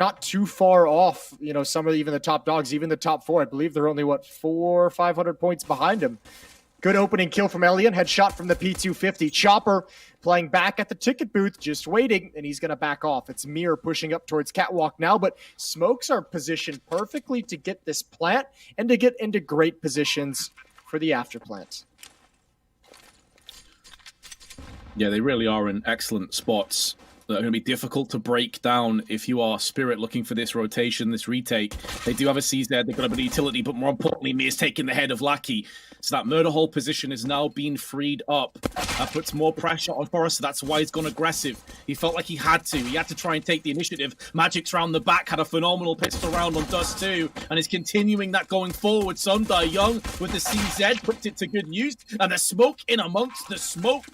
not too far off, you know, some of even the top dogs, even the top 4. I believe they're only, what, 400 or 500 points behind him. Good opening kill from Elian. Headshot from the P250. Chopper playing back at the ticket booth, just waiting, and he's going to back off. It's Mir pushing up towards Catwalk now, but smokes are positioned perfectly to get this plant and to get into great positions for the after plant. Yeah, they really are in excellent spots that are going to be difficult to break down if you are Spirit looking for this rotation, this retake. They do have a CZ, they've got a bit of utility, but more importantly, Mir's taking the head of Lackey. So that murder hole position is now being freed up. That puts more pressure on Forrester. That's why he's gone aggressive. He felt like he had to. He had to try and take the initiative. Magic's round the back, had a phenomenal pistol round on Dust too, and is continuing that going forward. Sundar Young with the CZ puts it to good use, and the smoke in amongst the smoke.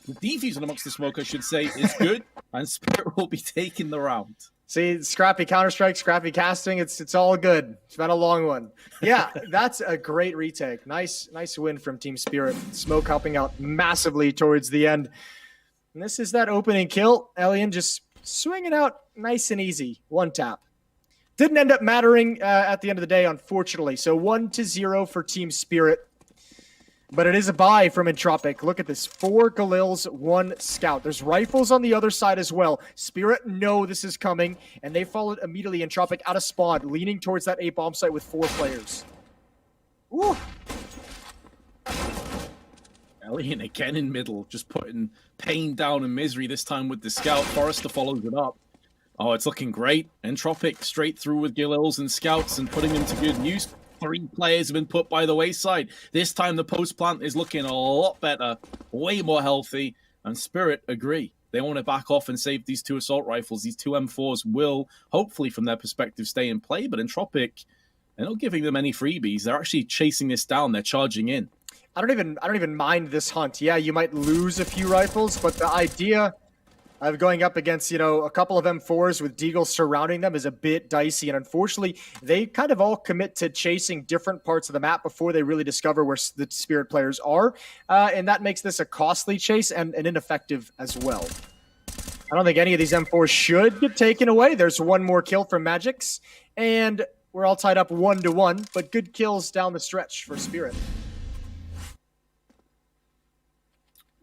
The defuse in amongst the smoke, I should say, is good, and Spirit will be taking the round. See, scrappy Counter-Strike, scrappy casting, it's all good. It's been a long one. Yeah, that's a great retake. Nice win from Team Spirit. Smoke helping out massively towards the end. And this is that opening kill. Elian just swinging out nice and easy. One tap. Didn't end up mattering at the end of the day, unfortunately. So 1-0 for Team Spirit. But it is a buy from Entropiq. Look at this. 4 Galils, 1 Scout. There's rifles on the other side as well. Spirit know this is coming, and they followed immediately. Entropiq out of spawn, leaning towards that A bomb site with 4 players. Ooh. Elian again in middle, just putting pain down and misery, this time with the Scout. Forrester follows it up. Oh, it's looking great. Entropiq straight through with Galils and Scouts and putting them to good use. 3 players have been put by the wayside. This time the post plant is looking a lot better, way more healthy, and Spirit agree. They want to back off and save these 2 assault rifles. These 2 M4s will, hopefully from their perspective, stay in play, but Entropiq, they're not giving them any freebies. They're actually chasing this down. They're charging in. I don't even mind this hunt. Yeah, you might lose a few rifles, but the idea of going up against, you know, a couple of M4s with Deagle surrounding them is a bit dicey. And unfortunately, they kind of all commit to chasing different parts of the map before they really discover where the Spirit players are. And that makes this a costly chase and ineffective as well. I don't think any of these M4s should get taken away. There's 1 more kill from Magix, and we're all tied up 1-1, but good kills down the stretch for Spirit.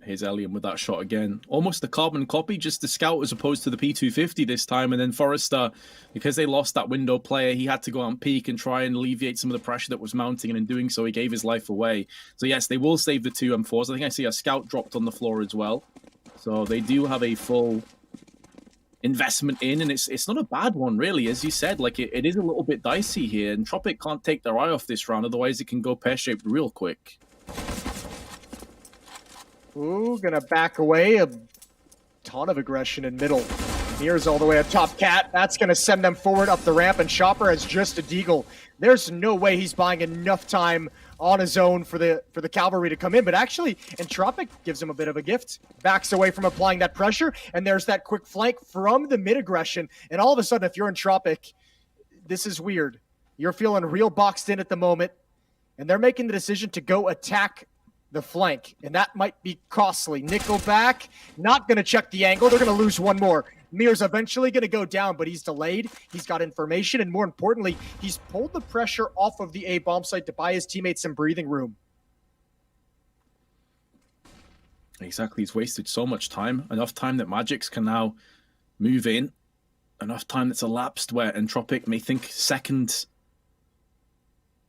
Here's Elian with that shot again. Almost a carbon copy, just the Scout as opposed to the P250 this time. And then Forrester, because they lost that window player, he had to go out and peek and try and alleviate some of the pressure that was mounting. And in doing so, he gave his life away. So yes, they will save the 2 M4s. I think I see a Scout dropped on the floor as well. So they do have a full investment in, and it's not a bad one, really. As you said, like it is a little bit dicey here. Entropiq can't take their eye off this round, otherwise it can go pear-shaped real quick. Ooh, gonna back away. A ton of aggression in middle. Mir's all the way up top. Cat, that's gonna send them forward up the ramp, and Chopper has just a Deagle. There's no way he's buying enough time on his own for the cavalry to come in, but actually Entropiq gives him a bit of a gift. Backs away from applying that pressure, and there's that quick flank from the mid aggression, and all of a sudden, if you're Entropiq, this is weird. You're feeling real boxed in at the moment, and they're making the decision to go attack the flank, and that might be costly. Nickelback, not going to check the angle. They're going to lose 1 more. Mir's eventually going to go down, but he's delayed. He's got information, and more importantly, he's pulled the pressure off of the A bomb site to buy his teammates some breathing room. Exactly. He's wasted so much time. Enough time that Magix can now move in. Enough time that's elapsed where Entropiq may think second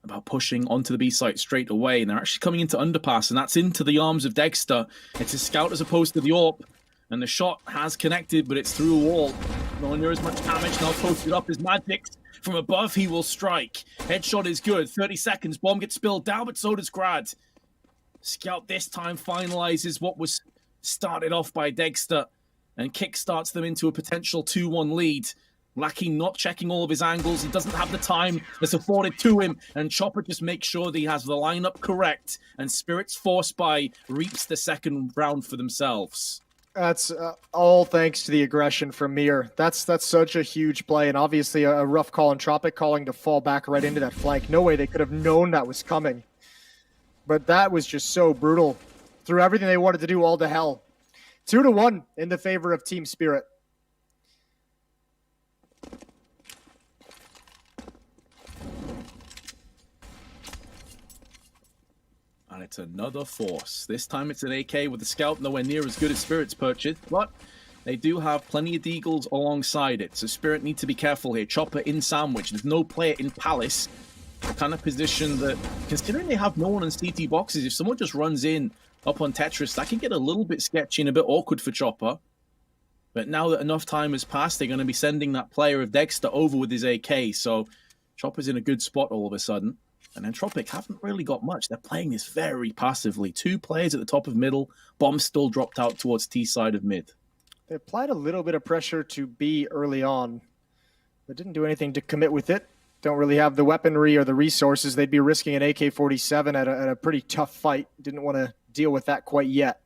about pushing onto the B site straight away, and they're actually coming into underpass, and that's into the arms of Dexter. It's a Scout as opposed to the AWP, and the shot has connected, but it's through a wall. Nowhere near as much damage. Now posted up is Magix. From above, he will strike. Headshot is good. 30 seconds. Bomb gets spilled down, but so does Grad. Scout this time finalizes what was started off by Dexter and kickstarts them into a potential 2-1 lead. Lackey not checking all of his angles. He doesn't have the time that's afforded to him. And Chopper just makes sure that he has the lineup correct. And Spirit's force buy reaps the second round for themselves. That's all thanks to the aggression from Mir. That's such a huge play, and obviously a rough call. Entropiq calling to fall back right into that flank. No way they could have known that was coming. But that was just so brutal. Threw everything they wanted to do all to hell. 2-1 in the favor of Team Spirit. And it's another force. This time it's an AK with the scalp, nowhere near as good as Spirit's purchase, but they do have plenty of deagles alongside it. So Spirit need to be careful here. Chopper in sandwich. There's no player in Palace. The kind of position that, considering they have no one in CT boxes, if someone just runs in up on Tetris, that can get a little bit sketchy and a bit awkward for Chopper. But now that enough time has passed, they're going to be sending that player of Dexter over with his AK. So Chopper's in a good spot all of a sudden. And Entropiq haven't really got much. They're playing this very passively. 2 players at the top of middle. Bomb still dropped out towards T side of mid. They applied a little bit of pressure to B early on, but didn't do anything to commit with it. Don't really have the weaponry or the resources. They'd be risking an AK-47 at a pretty tough fight. Didn't want to deal with that quite yet.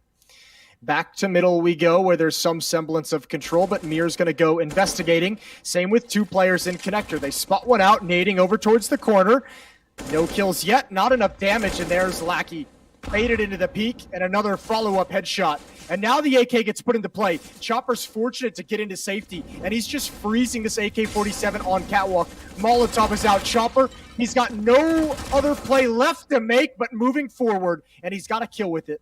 Back to middle we go, where there's some semblance of control, but Mir's going to go investigating. Same with 2 players in connector. They spot one out, nading over towards the corner. No kills yet, not enough damage, and there's Lackey. Faded into the peak, and another follow-up headshot. And now the AK gets put into play. Chopper's fortunate to get into safety, and he's just freezing this AK-47 on catwalk. Molotov is out. Chopper, he's got no other play left to make but moving forward, and he's got a kill with it.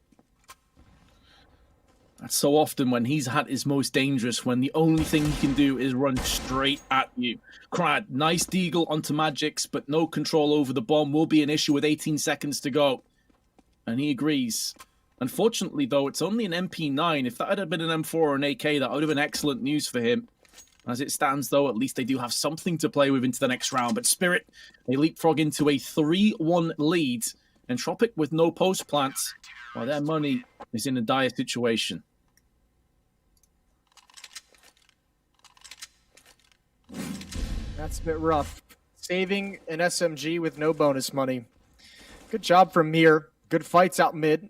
That's so often when he's at his most dangerous, when the only thing he can do is run straight at you. Crad, nice deagle onto Magix, but no control over the bomb will be an issue with 18 seconds to go. And he agrees. Unfortunately, though, it's only an MP9. If that had been an M4 or an AK, that would have been excellent news for him. As it stands, though, at least they do have something to play with into the next round. But Spirit, they leapfrog into a 3-1 lead. Entropiq with no post plants, while their money is in a dire situation. That's a bit rough. Saving an SMG with no bonus money. Good job from Mir. Good fights out mid.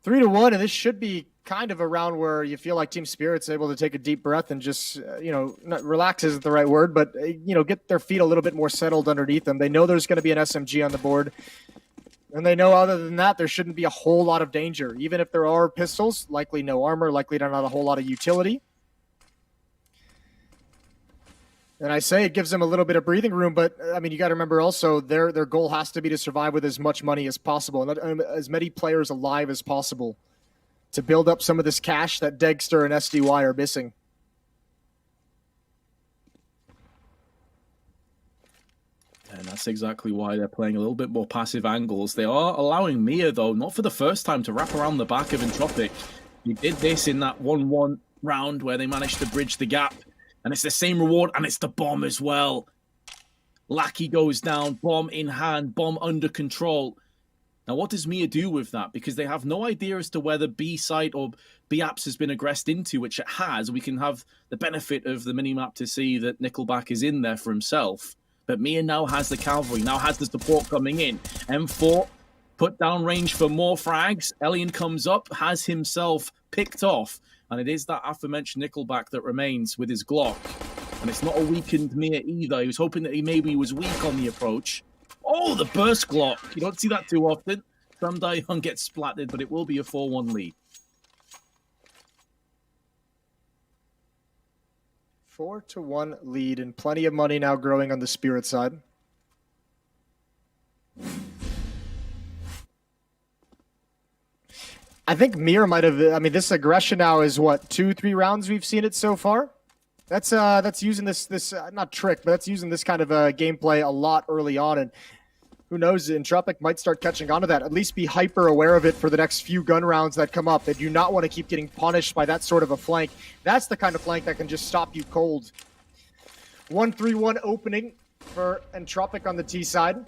3-1, and this should be kind of a round where you feel like Team Spirit's able to take a deep breath and just, not relax isn't the right word, but, get their feet a little bit more settled underneath them. They know there's going to be an SMG on the board. And they know other than that, there shouldn't be a whole lot of danger. Even if there are pistols, likely no armor, likely not a whole lot of utility. And I say it gives them a little bit of breathing room, but you got to remember also their goal has to be to survive with as much money as possible and as many players alive as possible to build up some of this cash that Dexter and SDY are missing. And that's exactly why they're playing a little bit more passive angles. They are allowing Mia, though, not for the first time, to wrap around the back of Entropiq. He did this in that 1-1 round where they managed to bridge the gap. And it's the same reward, and it's the bomb as well. Lackey goes down, bomb in hand, bomb under control. Now, what does Mia do with that? Because they have no idea as to whether B site or B apps has been aggressed into, which it has. We can have the benefit of the minimap to see that Nickelback is in there for himself. But Mia now has the cavalry, now has the support coming in. M4 put down range for more frags. Elian comes up, has himself picked off. And it is that aforementioned Nickelback that remains with his Glock. And it's not a weakened Mia either. He was hoping that he maybe was weak on the approach. Oh, the burst Glock. You don't see that too often. Some Young gets splattered, but it will be a 4-1 lead. 4-1 lead and plenty of money now growing on the Spirit side. I think Mir might have. This aggression now is what 2-3 rounds we've seen it so far. That's using this not trick, but that's using this kind of gameplay a lot early on, and who knows? Entropiq might start catching on to that. At least be hyper aware of it for the next few gun rounds that come up. They do not want to keep getting punished by that sort of a flank. That's the kind of flank that can just stop you cold. 1-3-1 opening for Entropiq on the T side.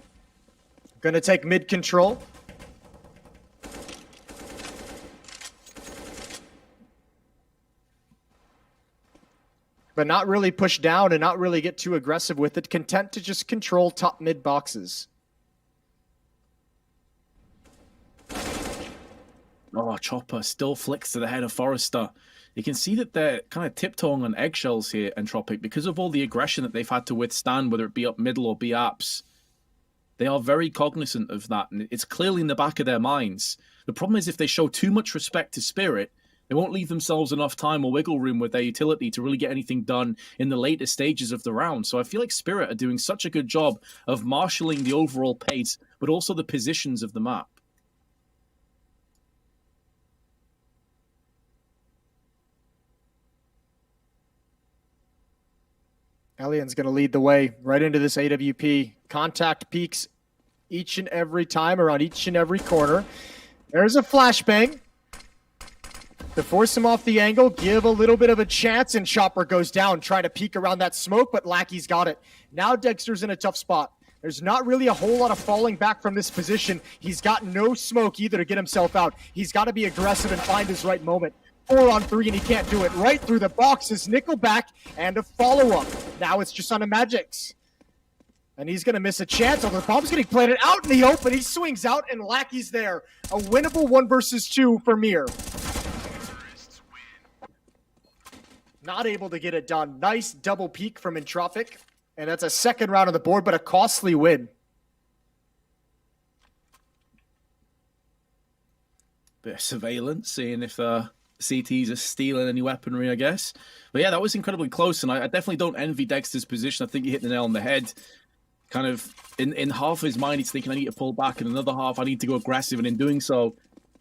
Going to take mid control. But not really push down and not really get too aggressive with it. Content to just control top mid boxes. Oh, Chopper still flicks to the head of Forrester. You can see that they're kind of tiptoeing on eggshells here, Entropiq, because of all the aggression that they've had to withstand, whether it be up middle or B apps. They are very cognizant of that, and it's clearly in the back of their minds. The problem is if they show too much respect to Spirit, they won't leave themselves enough time or wiggle room with their utility to really get anything done in the later stages of the round. So I feel like Spirit are doing such a good job of marshalling the overall pace, but also the positions of the map. Kalian's going to lead the way right into this AWP. Contact peaks each and every time around each and every corner. There's a flashbang to force him off the angle, give a little bit of a chance, and Chopper goes down, trying to peek around that smoke, but Lackey's got it. Now Dexter's in a tough spot. There's not really a whole lot of falling back from this position. He's got no smoke either to get himself out. He's got to be aggressive and find his right moment. 4-on-3, and he can't do it. Right through the boxes, Nickelback, and a follow-up. Now it's just on a Magix. And he's going to miss a chance. Although the bomb's getting planted out in the open. He swings out, and Lackey's there. A winnable 1 versus 2 for Mir. Not able to get it done. Nice double peek from Entropiq. And that's a second round on the board, but a costly win. Bit of surveillance, seeing if CTs are stealing any weaponry, I guess. But yeah, that was incredibly close, and I definitely don't envy Dexter's position. I think he hit the nail on the head. Kind of, in half of his mind, he's thinking, I need to pull back. In another half, I need to go aggressive. And in doing so,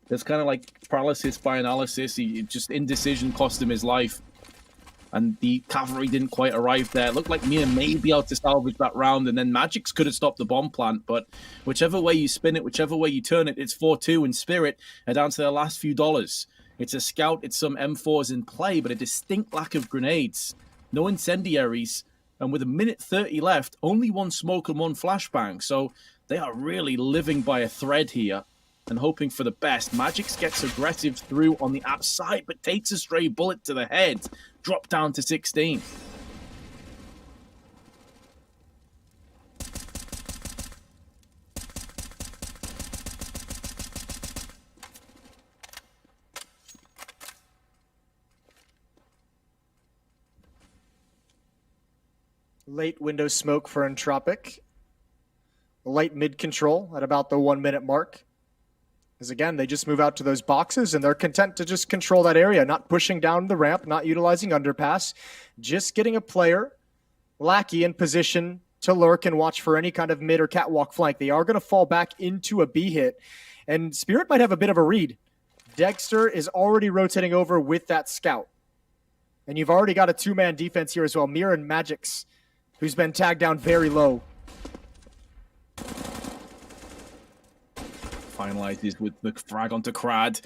there's kind of like paralysis by analysis. He just indecision cost him his life. And the cavalry didn't quite arrive there. It looked like Mir may be able to salvage that round, and then Magix could have stopped the bomb plant. But whichever way you spin it, whichever way you turn it, it's 4-2, and Spirit are down to their last few dollars. It's a scout, it's some M4s in play, but a distinct lack of grenades. No incendiaries, and with 1:30 left, only 1 smoke and 1 flashbang. So they are really living by a thread here and hoping for the best. Magix gets aggressive through on the outside, but takes a stray bullet to the head. Drop down to 16. Late window smoke for Entropiq. Light mid control at about the 1 minute mark. Because again, they just move out to those boxes and they're content to just control that area, not pushing down the ramp, not utilizing underpass, just getting a player, Lackey, in position to lurk and watch for any kind of mid or catwalk flank. They are going to fall back into a B hit, and Spirit might have a bit of a read. Dexter is already rotating over with that scout. And you've already got a 2-man defense here as well. Mir and Magix, who's been tagged down very low. Finalizes with the frag onto Krad.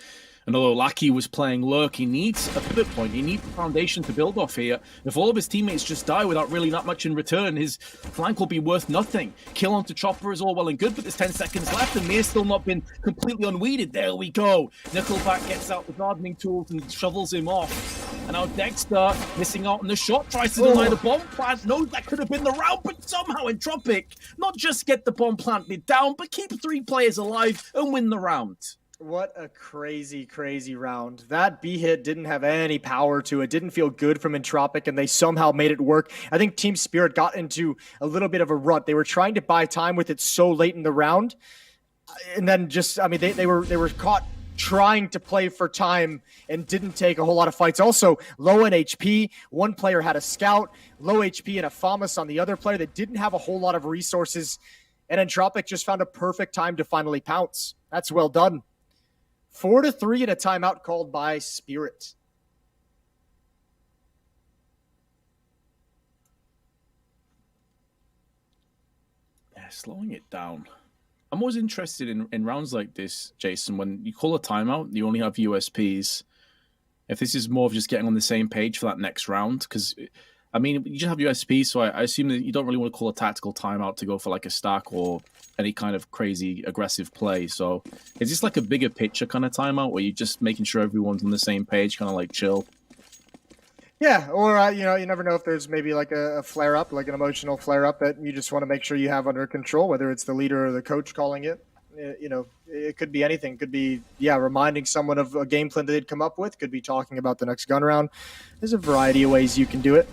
And although Lackey was playing lurk, he needs a pivot point. He needs a foundation to build off here. If all of his teammates just die without really that much in return, his flank will be worth nothing. Kill onto Chopper is all well and good, but there's 10 seconds left, and Mir's still not been completely unweeded. There we go. Nickelback gets out the gardening tools and shovels him off. And now Dexter, missing out on the shot, tries to deny the bomb plant. Knows that could have been the round, but somehow Entropiq not just get the bomb planted down, but keep 3 players alive and win the round. What a crazy, crazy round. That B hit didn't have any power to it. Didn't feel good from Entropiq, and they somehow made it work. I think Team Spirit got into a little bit of a rut. They were trying to buy time with it so late in the round. And then just, I mean, they were caught trying to play for time and didn't take a whole lot of fights. Also, low in HP. One player had a scout, low HP, and a FAMAS on the other player that didn't have a whole lot of resources. And Entropiq just found a perfect time to finally pounce. That's well done. 4-3 at a timeout called by Spirit. Yeah, slowing it down. I'm always interested in rounds like this, Jason. When you call a timeout, you only have USPs. If this is more of just getting on the same page for that next round, because I mean, you just have USPs, so I assume that you don't really want to call a tactical timeout to go for like a stack or any kind of crazy aggressive play. So is this like a bigger picture kind of timeout where you're just making sure everyone's on the same page, kind of like chill? Yeah, or, you know, you never know if there's maybe like a flare-up, like an emotional flare-up that you just want to make sure you have under control, whether it's the leader or the coach calling it. You know, it could be anything. It could be, yeah, reminding someone of a game plan that they'd come up with. Could be talking about the next gun round. There's a variety of ways you can do it.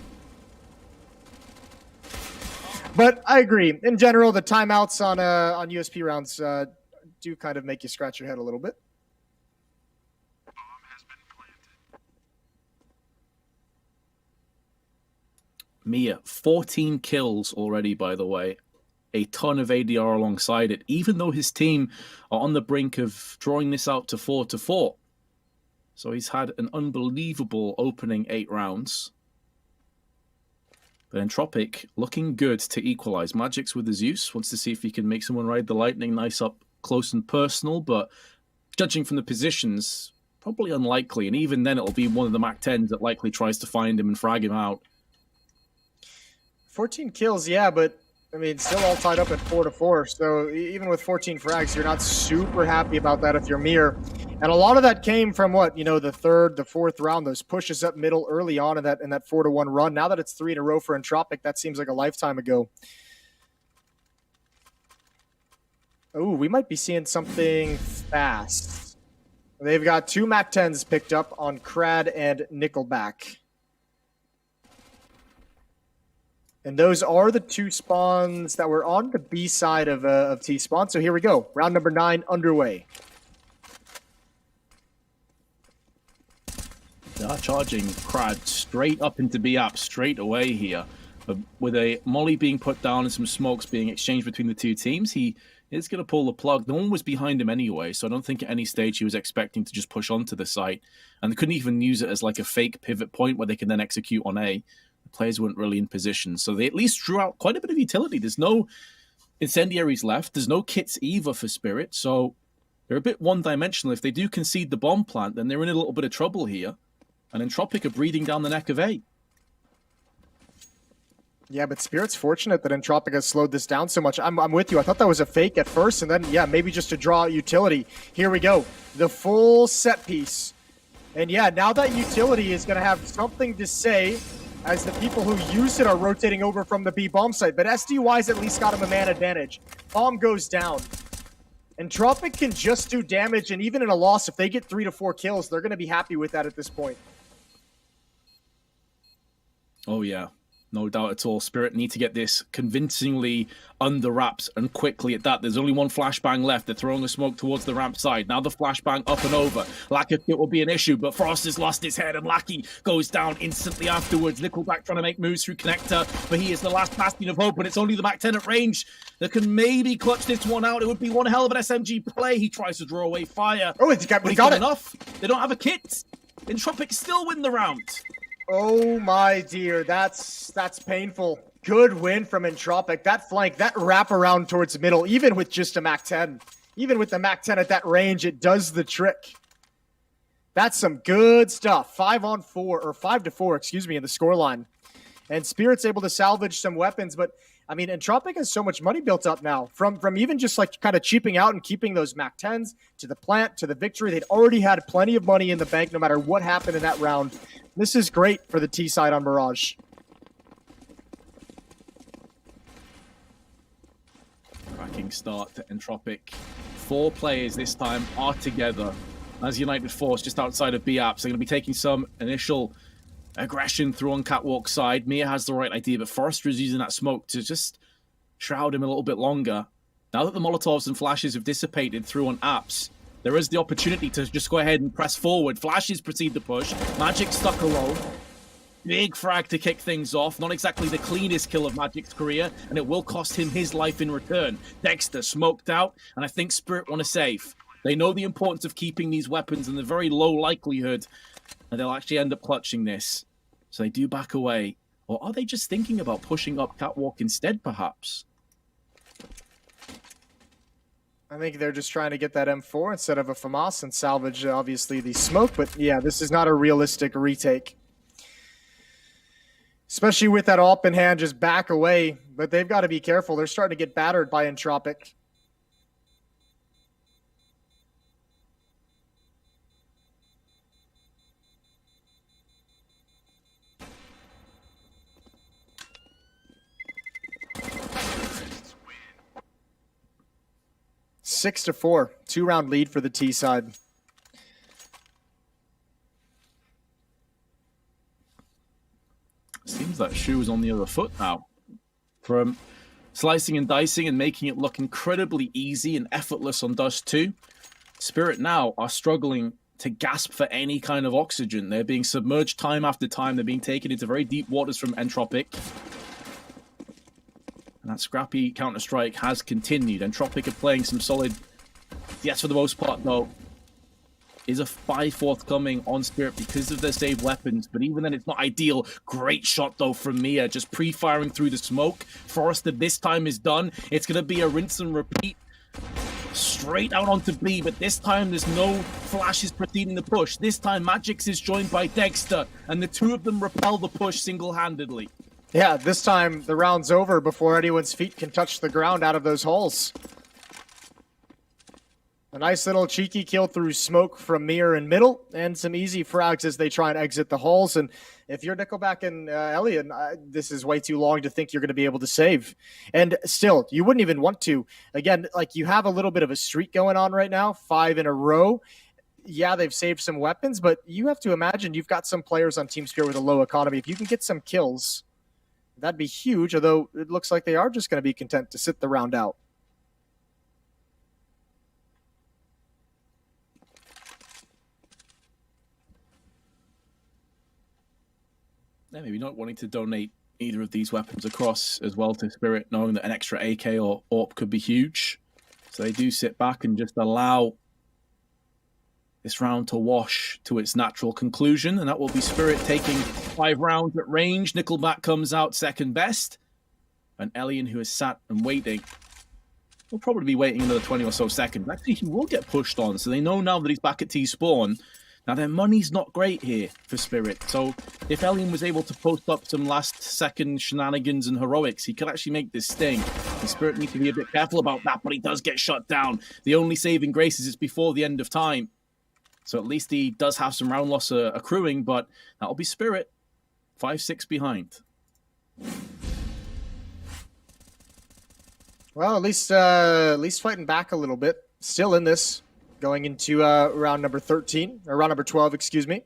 But I agree. In general, the timeouts on USP rounds do kind of make you scratch your head a little bit. Mia, 14 kills already, by the way. a ton of ADR alongside it, even though his team are on the brink of drawing this out to 4-4. So he's had an unbelievable opening 8 rounds. But Entropiq looking good to equalize. Magic's with the Zeus, wants to see if he can make someone ride the lightning nice up close and personal, but judging from the positions, probably unlikely. And even then, it'll be one of the MAC-10s that likely tries to find him and frag him out. 14 kills, yeah, but I mean, still all tied up at 4-4. So even with 14 frags, you're not super happy about that if you're Mir. And a lot of that came from what, you know, the third, the fourth round, those pushes up middle early on in that 4-1 run. Now that it's 3 in a row for Entropiq, that seems like a lifetime ago. Oh, we might be seeing something fast. They've got 2 MAC-10s picked up on Crad and Nickelback. And those are the 2 spawns that were on the B side of T-spawn. So here we go. Round number 9 underway. They are charging Crad straight up into B-App straight away here. With a molly being put down and some smokes being exchanged between the 2 teams, he is going to pull the plug. No one was behind him anyway, so I don't think at any stage he was expecting to just push onto the site. And they couldn't even use it as like a fake pivot point where they can then execute on A. Players weren't really in position, so they at least drew out quite a bit of utility. There's no incendiaries left. There's no kits either for Spirit, so they're a bit one-dimensional. If they do concede the bomb plant, then they're in a little bit of trouble here. And Entropiq are breathing down the neck of A. Yeah, but Spirit's fortunate that Entropiq has slowed this down so much. I'm with you. I thought that was a fake at first, and then, yeah, maybe just to draw out utility. Here we go. The full set piece. And, yeah, now that utility is going to have something to say as the people who used it are rotating over from the B bomb site. But SDY's at least got him a man advantage. Bomb goes down. Entropiq can just do damage, and even in a loss, if they get 3 to 4 kills, they're going to be happy with that at this point. Oh, yeah. No doubt at all. Spirit need to get this convincingly under wraps and quickly at that. There's only 1 flashbang left. They're throwing the smoke towards the ramp side. Now the flashbang up and over. Lack of kit will be an issue, but Frost has lost his head and Lackey goes down instantly afterwards. Nickelback trying to make moves through connector, but he is the last bastion of hope, and it's only the MAC-10 at range that can maybe clutch this one out. It would be one hell of an SMG play. He tries to draw away fire. Oh, he got it. Enough. They don't have a kit. Entropiq still win the round. Oh my dear, that's painful. Good win from Entropiq. That flank, that wraparound towards middle, even with just a MAC-10. Even with the MAC-10 at that range, it does the trick. That's some good stuff. 5-on-4, or 5-4, excuse me, in the scoreline. And Spirit's able to salvage some weapons, but I mean, Entropiq has so much money built up now. From even just like kind of cheaping out and keeping those MAC-10s to the plant, to the victory. They'd already had plenty of money in the bank no matter what happened in that round. This is great for the T side on Mirage. Cracking start to Entropiq. 4 players this time are together as United Force just outside of B-Apps. They're going to be taking some initial aggression through on Catwalk side. Mia has the right idea, but Forrester is using that smoke to just shroud him a little bit longer. Now that the Molotovs and flashes have dissipated through on apps, there is the opportunity to just go ahead and press forward. Flashes proceed to push. Magic stuck alone. Big frag to kick things off. Not exactly the cleanest kill of Magic's career, and it will cost him his life in return. Dexter smoked out, and I think Spirit want to save. They know the importance of keeping these weapons and the very low likelihood that they'll actually end up clutching this. So they do back away. Or are they just thinking about pushing up Catwalk instead, perhaps? I think they're just trying to get that M4 instead of a FAMAS and salvage, obviously, the smoke. But yeah, this is not a realistic retake. Especially with that AWP in hand, just back away. But they've got to be careful. They're starting to get battered by Entropiq. Six to 4, 2-round lead for the T side. Seems that shoe is on the other foot now. From slicing and dicing and making it look incredibly easy and effortless on Dust 2, Spirit now are struggling to gasp for any kind of oxygen. They're being submerged time after time. They're being taken into very deep waters from Entropiq. And that scrappy Counter-Strike has continued. Entropiq are playing some solid... Yes, for the most part, though, is a 5 forthcoming on Spirit because of their saved weapons. But even then, it's not ideal. Great shot, though, from Mia. Just pre-firing through the smoke. Forrester this time is done. It's going to be a rinse and repeat. Straight out onto B, but this time there's no flashes preceding the push. This time Magix is joined by Dexter, and the two of them repel the push single-handedly. Yeah, this time the round's over before anyone's feet can touch the ground out of those holes. A nice little cheeky kill through smoke from Mir in middle, and some easy frags as they try and exit the holes. And if you're Nickelback and Elliot, this is way too long to think you're going to be able to save. And still, you wouldn't even want to. Again, like, you have a little bit of a streak going on right now, 5 in a row. Yeah, they've saved some weapons, but you have to imagine you've got some players on Team Spirit with a low economy. If you can get some kills, that'd be huge, although it looks like they are just going to be content to sit the round out. Yeah, maybe not wanting to donate either of these weapons across as well to Spirit, knowing that an extra AK or AWP could be huge. So they do sit back and just allow this round to wash to its natural conclusion, and that will be Spirit taking 5 rounds at range. Nickelback comes out second best, and Elian, who is sat and waiting, will probably be waiting another 20 or so seconds. Actually, he will get pushed on, so they know now that he's back at T-spawn. Now, their money's not great here for Spirit, so if Elian was able to post up some last-second shenanigans and heroics, he could actually make this sting. And Spirit needs to be a bit careful about that, but he does get shut down. The only saving grace is it's before the end of time. So at least he does have some round loss accruing, but that'll be Spirit. 5-6 behind. Well, at least fighting back a little bit. Still in this. Going into round number 13, or round number 12, excuse me.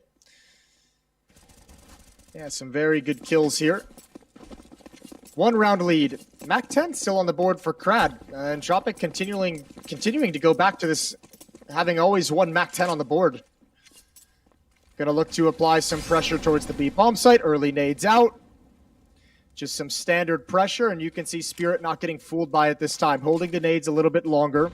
Yeah, some very good kills here. 1 round lead. Mac-10 still on the board for Crad. Entropiq continuing to go back to this, having always won Mac-10 on the board. Gonna look to apply some pressure towards the B bomb site. Early nades out. Just some standard pressure, and you can see Spirit not getting fooled by it this time. Holding the nades a little bit longer.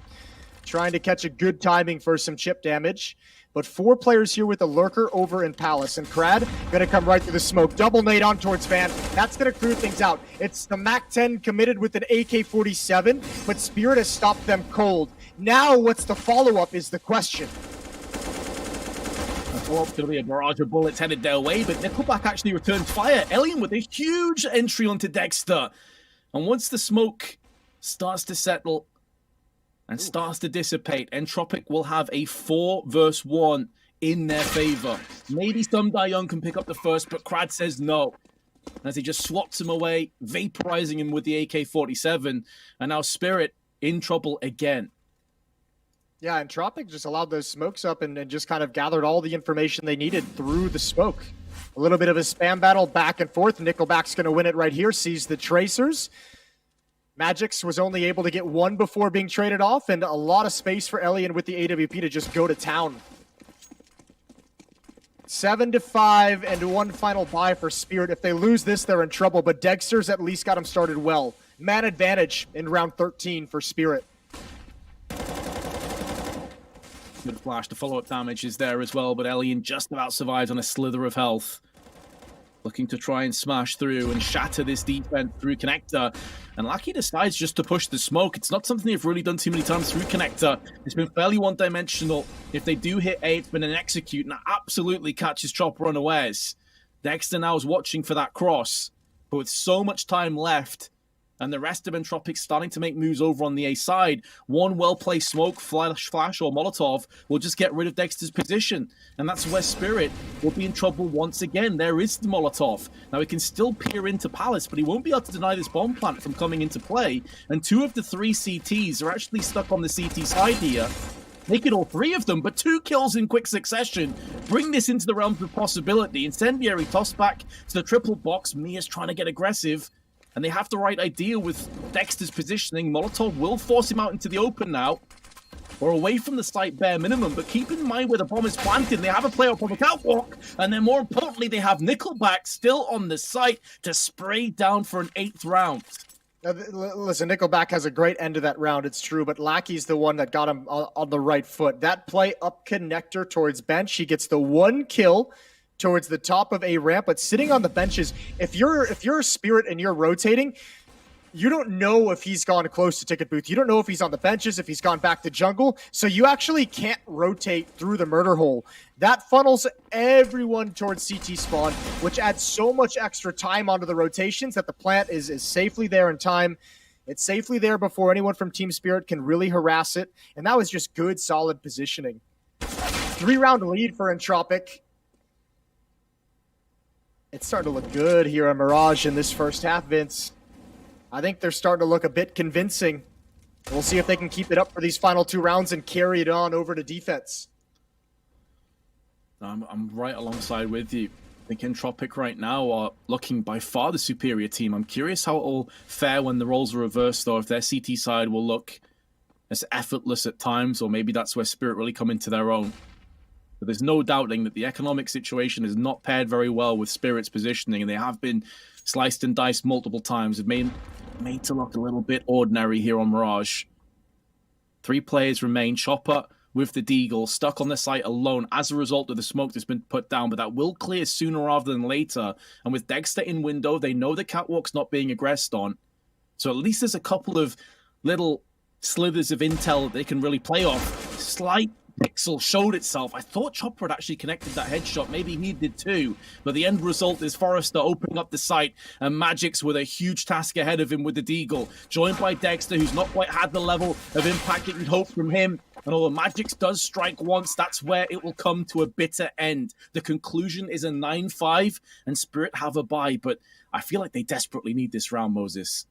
Trying to catch a good timing for some chip damage. But 4 players here with a lurker over in Palace. And Crad gonna come right through the smoke. Double nade on towards Van. That's gonna clear things out. It's the Mac-10 committed with an AK-47, but Spirit has stopped them cold. Now what's the follow-up is the question. Well, it's going to be a barrage of bullets headed their way, but Nickelback actually returns fire. Elian with a huge entry onto Dexter. And once the smoke starts to settle and starts to dissipate, Entropiq will have a 4 versus 1 in their favor. Maybe some Young can pick up the first, but Crad says no. As he just swats him away, vaporizing him with the AK-47. And now Spirit in trouble again. Yeah, Entropiq just allowed those smokes up and just kind of gathered all the information they needed through the smoke. A little bit of a spam battle back and forth. Nickelback's going to win it right here, sees the tracers. Magix was only able to get 1 before being traded off, and a lot of space for Elian with the AWP to just go to town. 7-5 and 1 final buy for Spirit. If they lose this, they're in trouble, but Dexter's at least got him started well. Man advantage in round 13 for Spirit. Good flash. The follow-up damage is there as well, but Elian just about survives on a slither of health. Looking to try and smash through and shatter this defense through Connector. And Lackey decides just to push the smoke. It's not something they've really done too many times through Connector. It's been fairly one-dimensional. If they do hit A, it's been an execute, and that absolutely catches Chopper unawares. Dexter now is watching for that cross, but with so much time left, and the rest of Entropiq starting to make moves over on the A side, 1 well-placed smoke, flash, or Molotov will just get rid of Dexter's position. And that's where Spirit will be in trouble once again. There is the Molotov. Now, he can still peer into Palace, but he won't be able to deny this bomb plant from coming into play. And 2 of the 3 CTs are actually stuck on the CT side here. Make it all 3 of them, but 2 kills in quick succession. Bring this into the realms of possibility. Incendiary toss back to the triple box. Mia's trying to get aggressive. And they have the right idea with Dexter's positioning. Molotov will force him out into the open now. Or away from the site bare minimum. But keep in mind where the bomb is planted. They have a player up on the catwalk. And then more importantly, they have Nickelback still on the site to spray down for an 8th round. Listen, Nickelback has a great end to that round, it's true, but Lackey's the one that got him on the right foot. That play up connector towards bench, he gets the 1 kill towards the top of a ramp, but sitting on the benches, if you're a Spirit and you're rotating, you don't know if he's gone close to ticket booth. You don't know if he's on the benches, if he's gone back to jungle. So you actually can't rotate through the murder hole. That funnels everyone towards CT spawn, which adds so much extra time onto the rotations that the plant is safely there in time. It's safely there before anyone from Team Spirit can really harass it. And that was just good, solid positioning. 3-round lead for Entropiq. It's starting to look good here on Mirage in this first half, Vince. I think they're starting to look a bit convincing. We'll see if they can keep it up for these final 2 rounds and carry it on over to defense. I'm right alongside with you. I think Entropiq right now are looking by far the superior team. I'm curious how it will fare when the roles are reversed, though, if their CT side will look as effortless at times, or maybe that's where Spirit really come into their own. But there's no doubting that the economic situation is not paired very well with Spirit's positioning, and they have been sliced and diced multiple times. It made to look a little bit ordinary here on Mirage. 3 players remain. Chopper with the Deagle stuck on the site alone as a result of the smoke that's been put down, but that will clear sooner rather than later. And with Dexter in window, they know the catwalk's not being aggressed on. So at least there's a couple of little slithers of intel that they can really play off. Slight pixel showed itself. I thought Chopper had actually connected that headshot. Maybe he did too. But the end result is Forrester opening up the site, and Magix with a huge task ahead of him with the Deagle, joined by Dexter, who's not quite had the level of impact that you'd hope from him. And although Magix does strike once, that's where it will come to a bitter end. The conclusion is a 9-5, and Spirit have a bye, but I feel like they desperately need this round, Moses.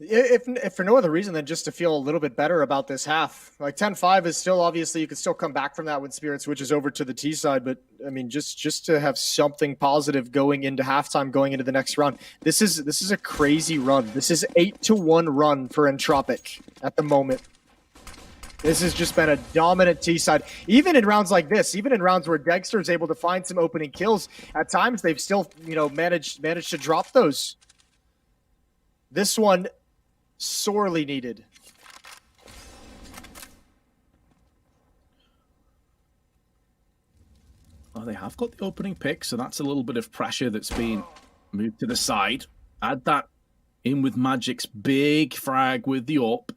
If for no other reason than just to feel a little bit better about this half. Like 10-5 is still, obviously, you could still come back from that when Spirit switches over to the T side, but I mean, just to have something positive going into halftime, going into the next round. This is a crazy run. This is 8-1 run for Entropiq at the moment. This has just been a dominant T side. Even in rounds like this, even in rounds where Dexter is able to find some opening kills, at times they've still, managed to drop those. This one sorely needed. Well, they have got the opening pick, so that's a little bit of pressure that's been moved to the side. Add that in with Magic's big frag with the AWP.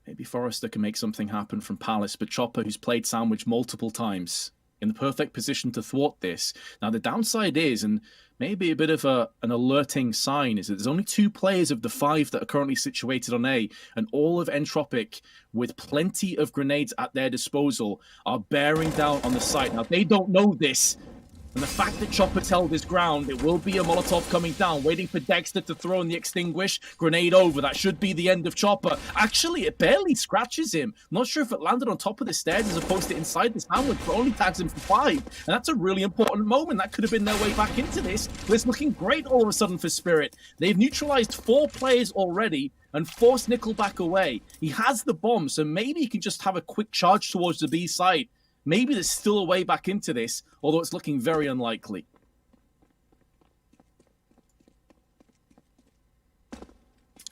Maybe Forrester can make something happen from Palace, but Chopper, who's played Sandwich multiple times, in the perfect position to thwart this. Now, the downside is, and maybe a bit of an alerting sign, is that there's only 2 players of the 5 that are currently situated on A, and all of Entropiq, with plenty of grenades at their disposal, are bearing down on the site. Now, they don't know this, and the fact that Chopper's held his ground, it will be a Molotov coming down, waiting for Dexter to throw in the extinguish. Grenade over. That should be the end of Chopper. Actually, it barely scratches him. Not sure if it landed on top of the stairs as opposed to inside the sandwich, but only tags him for 5. And that's a really important moment. That could have been their way back into this. But it's looking great all of a sudden for Spirit. They've neutralized 4 players already and forced Nickelback away. He has the bomb, so maybe he can just have a quick charge towards the B side. Maybe there's still a way back into this, although it's looking very unlikely.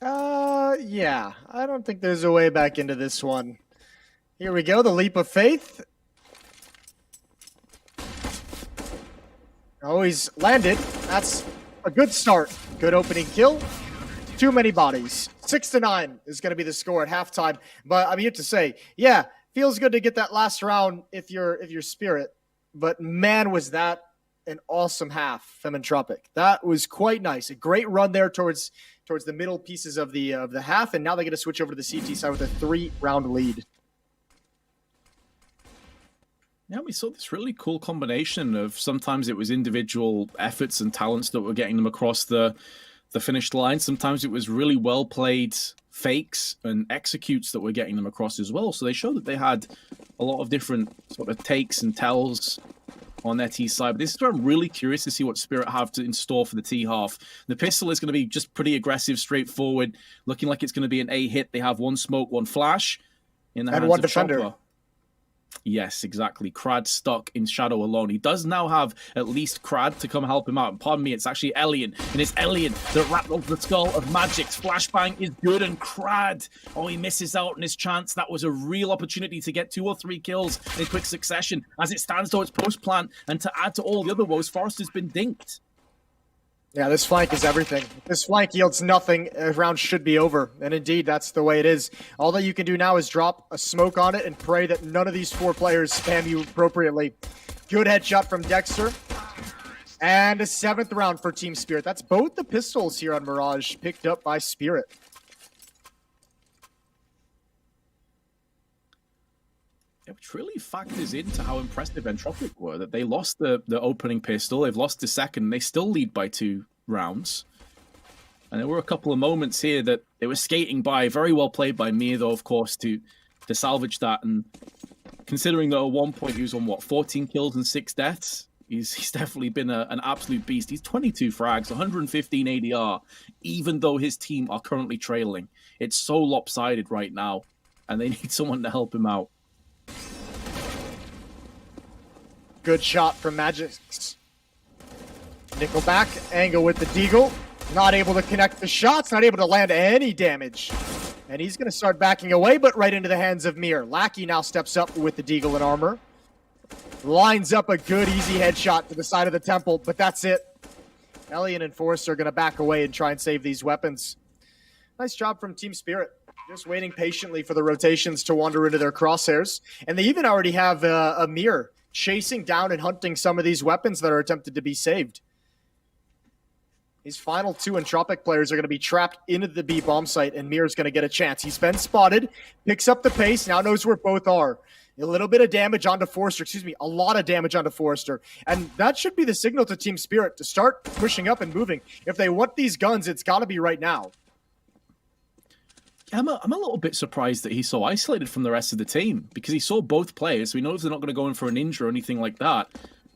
Yeah. I don't think there's a way back into this one. Here we go, the leap of faith. Oh, he's landed. That's a good start. Good opening kill. Too many bodies. 6-9 is going to be the score at halftime. But I'm here to say, yeah, feels good to get that last round if you're Spirit, but man, was that an awesome half from Entropiq. That was quite nice. A great run there towards the middle pieces of the half, and now they get to switch over to the CT side with a 3-round lead. Yeah, we saw this really cool combination of sometimes it was individual efforts and talents that were getting them across the finish line. Sometimes it was really well played fakes and executes that were getting them across as well. So they showed that they had a lot of different sort of takes and tells on their T side. But this is where I'm really curious to see what Spirit have in store for the T half. The pistol is going to be just pretty aggressive, straightforward, looking like it's going to be an A hit. They have 1 smoke, 1 flash in the hands and 1 of defender. Chopper. Yes, exactly. Crad stuck in Shadow alone. He does now have at least Crad to come help him out. And pardon me, it's actually Elian. And it's Elian that rattled the skull of Magic's. Flashbang is good, and Crad, oh, he misses out on his chance. That was a real opportunity to get 2 or 3 kills in quick succession. As it stands, though, it's post-plant. And to add to all the other woes, Forrester's been dinked. Yeah, this flank is everything. If this flank yields nothing, a round should be over. And indeed, that's the way it is. All that you can do now is drop a smoke on it and pray that none of these 4 players spam you appropriately. Good headshot from Dexter. And a 7th round for Team Spirit. That's both the pistols here on Mirage picked up by Spirit. Which really factors into how impressive Entropiq were, that they lost the opening pistol, they've lost the second, and they still lead by 2 rounds. And there were a couple of moments here that they were skating by, very well played by Mir, though, of course, to salvage that. And considering that at one point he was on, 14 kills and 6 deaths, he's definitely been an absolute beast. He's 22 frags, 115 ADR, even though his team are currently trailing. It's so lopsided right now, and they need someone to help him out. Good shot from Magix. Nickelback, angle with the Deagle. Not able to connect the shots, not able to land any damage. And he's going to start backing away, but right into the hands of Mir. Lackey now steps up with the Deagle and armor. Lines up a good, easy headshot to the side of the temple, but that's it. Elian and Forrester are going to back away and try and save these weapons. Nice job from Team Spirit. Just waiting patiently for the rotations to wander into their crosshairs. And they even already have a Mir chasing down and hunting some of these weapons that are attempted to be saved. These final 2 Entropiq players are going to be trapped into the B bomb site, and Mir's going to get a chance. He's been spotted, picks up the pace, now knows where both are. A little bit of damage onto Forrester, a lot of damage onto Forrester. And that should be the signal to Team Spirit to start pushing up and moving. If they want these guns, it's got to be right now. I'm a little bit surprised that he's so isolated from the rest of the team, because he saw both players, so he knows they're not going to go in for an injury or anything like that.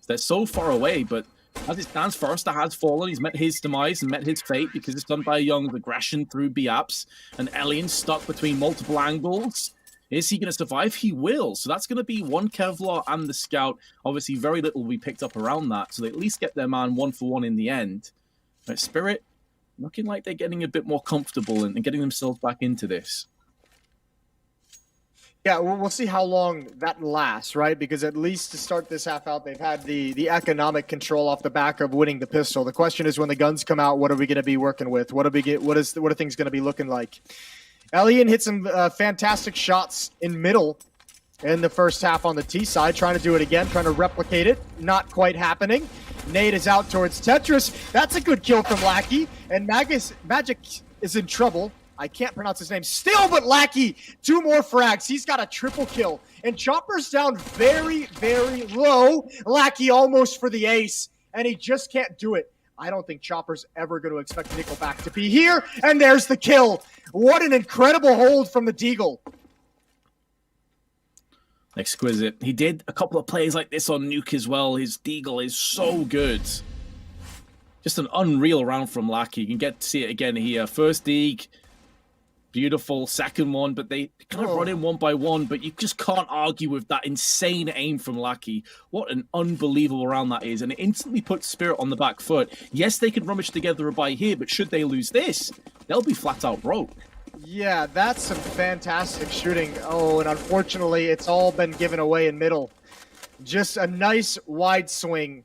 They're so far away, but as it stands, Forrester has fallen. He's met his demise and met his fate because it's done by Young's aggression through B-apps, and Elian stuck between multiple angles. Is he going to survive? He will. So that's going to be 1 Kevlar and the Scout. Obviously, very little will be picked up around that, so they at least get their man 1-for-1 in the end. But Spirit, looking like they're getting a bit more comfortable and getting themselves back into this. Yeah, we'll see how long that lasts, right? Because at least to start this half out, they've had the economic control off the back of winning the pistol. The question is, when the guns come out, what are we going to be working with? What are things going to be looking like? Elian hit some fantastic shots in middle in the first half on the T side, trying to do it again, trying to replicate it. Not quite happening. Nade is out towards Tetris. That's a good kill from Lackey. And Magic is in trouble. I can't pronounce his name still, but Lackey, 2 more frags. He's got a triple kill. And Chopper's down very, very low. Lackey almost for the ace, and he just can't do it. I don't think Chopper's ever going to expect Nickelback to be here. And there's the kill. What an incredible hold from the Deagle. Exquisite. He did a couple of plays like this on Nuke as well. His Deagle is so good. Just an unreal round from Lackey. You can get to see it again here. First Deag, beautiful. Second one, but they kind of run in one by one, but you just can't argue with that insane aim from Lackey. What an unbelievable round that is, and it instantly puts Spirit on the back foot. Yes, they could rummage together a buy here, but should they lose this, they'll be flat out broke. Yeah, that's some fantastic shooting. Oh, and unfortunately, it's all been given away in middle. Just a nice wide swing.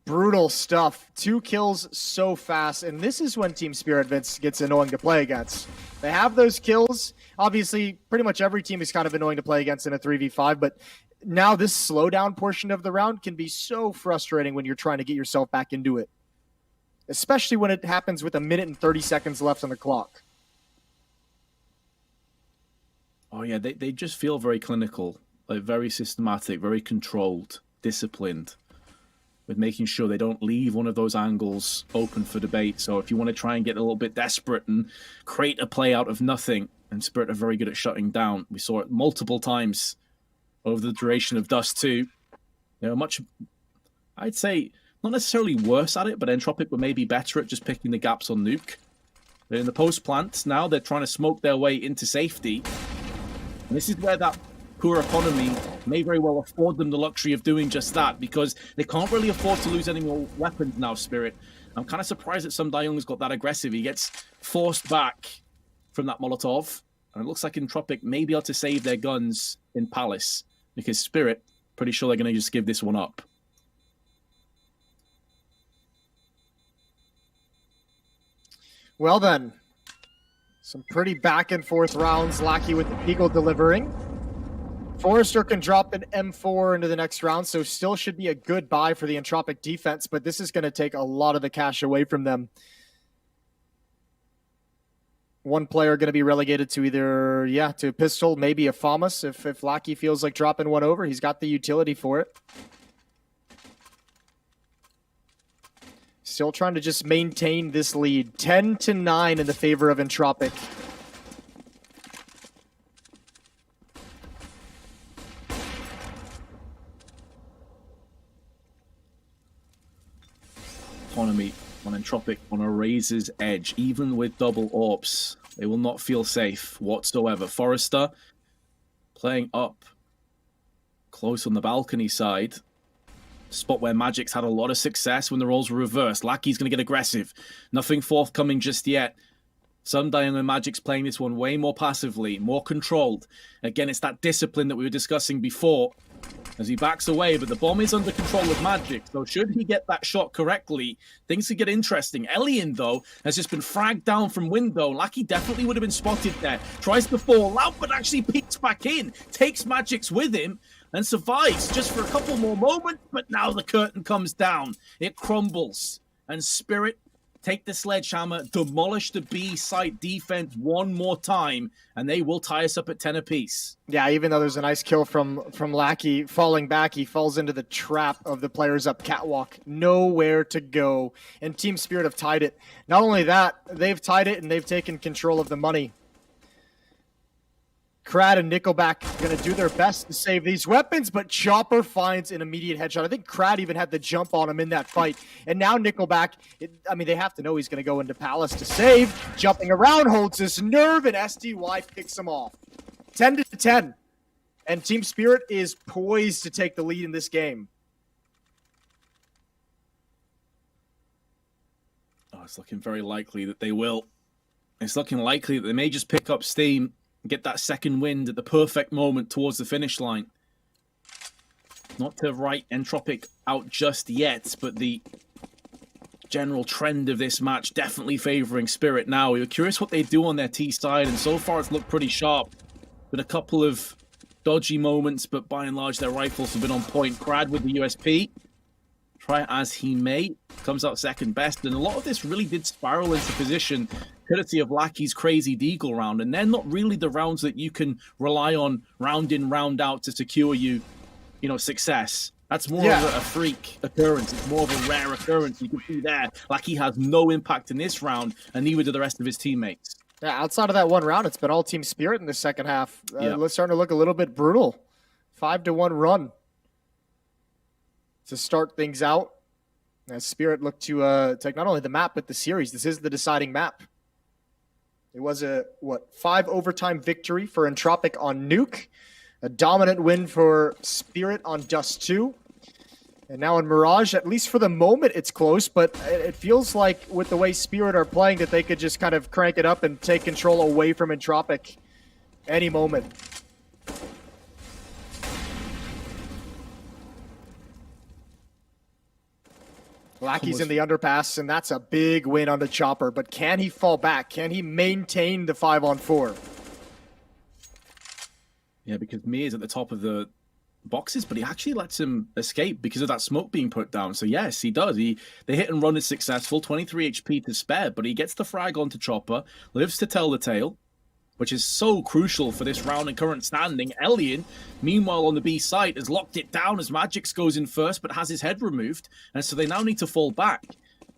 Brutal stuff. 2 kills so fast, and this is when Team Spirit gets annoying to play against. They have those kills. Obviously, pretty much every team is kind of annoying to play against in a 3v5, but now this slowdown portion of the round can be so frustrating when you're trying to get yourself back into it. Especially when it happens with 1 minute and 30 seconds left on the clock. Oh yeah, they just feel very clinical, like very systematic, very controlled, disciplined, with making sure they don't leave one of those angles open for debate. So if you want to try and get a little bit desperate and create a play out of nothing, and Spirit are very good at shutting down. We saw it multiple times over the duration of Dust 2. They were much, I'd say, not necessarily worse at it, but Entropiq were maybe better at just picking the gaps on Nuke. They're in the post plant now. They're trying to smoke their way into safety. And this is where that poor economy may very well afford them the luxury of doing just that, because they can't really afford to lose any more weapons now, Spirit. I'm kind of surprised that Sun Dayoung's got that aggressive. He gets forced back from that Molotov, and it looks like Entropiq may be able to save their guns in Palace, because Spirit, pretty sure they're going to just give this one up. Well then, some pretty back and forth rounds. Lackey with the Eagle delivering. Forrester can drop an M4 into the next round, so still should be a good buy for the Entropiq defense, but this is going to take a lot of the cash away from them. One player going to be relegated to either, to a pistol, maybe a FAMAS if Lackey feels like dropping one over. He's got the utility for it. Still trying to just maintain this lead. 10-9 in the favor of Entropiq. Economy on Entropiq on a razor's edge. Even with double AWPs, they will not feel safe whatsoever. Forrester playing up close on the balcony side. Spot where Magic's had a lot of success when the roles were reversed. Lackey's going to get aggressive. Nothing forthcoming just yet. Sun Dayoung and Magic's playing this one way more passively, more controlled. Again, it's that discipline that we were discussing before as he backs away, but the bomb is under control of Magic, so should he get that shot correctly, things could get interesting. Elian, though, has just been fragged down from window. Lackey definitely would have been spotted there. Tries to fall out, but actually peeks back in, takes Magic's with him, and survives just for a couple more moments, but now the curtain comes down. It crumbles, and Spirit take the sledgehammer, demolish the B site defense one more time, and they will tie us up at 10 apiece. Yeah, even though there's a nice kill from Lackey falling back, he falls into the trap of the players up catwalk. Nowhere to go. And Team Spirit have tied it. Not only that, they've tied it and they've taken control of the money. Krad and Nickelback going to do their best to save these weapons, but Chopper finds an immediate headshot. I think Krad even had the jump on him in that fight. And now Nickelback, they have to know he's going to go into Palace to save. Jumping around, holds his nerve, and SDY picks him off. 10-10. And Team Spirit is poised to take the lead in this game. Oh, it's looking very likely that they will. It's looking likely that they may just pick up steam, get that second wind at the perfect moment towards the finish line. Not to write Entropiq out just yet, but the general trend of this match definitely favoring Spirit now. We were curious what they do on their T side, and so far it's looked pretty sharp. Been a couple of dodgy moments, but by and large their rifles have been on point. Krad with the USP. Try it as he may. Comes out second best, and a lot of this really did spiral into position courtesy of Lackey's crazy deagle round, and they're not really the rounds that you can rely on round in, round out to secure you, success. That's more of a freak occurrence. It's more of a rare occurrence. You can see there, Lackey has no impact in this round, and neither do the rest of his teammates. Yeah, outside of that one round, it's been all Team Spirit in the second half. It's starting to look a little bit brutal. 5-1 run to start things out. As Spirit looked to take not only the map, but the series. This is the deciding map. It was a, 5 overtime victory for Entropiq on Nuke. A dominant win for Spirit on Dust 2. And now in Mirage, at least for the moment, it's close, but it feels like with the way Spirit are playing that they could just kind of crank it up and take control away from Entropiq any moment. Lackey's in the underpass, and that's a big win on the Chopper. But can he fall back? Can he maintain the 5-on-4? Yeah, because Mir's at the top of the boxes, but he actually lets him escape because of that smoke being put down. So yes, he does. The hit and run is successful, 23 HP to spare, but he gets the frag onto Chopper, lives to tell the tale, which is so crucial for this round and current standing. Elian, meanwhile on the B site, has locked it down as Magix goes in first, but has his head removed, and so they now need to fall back.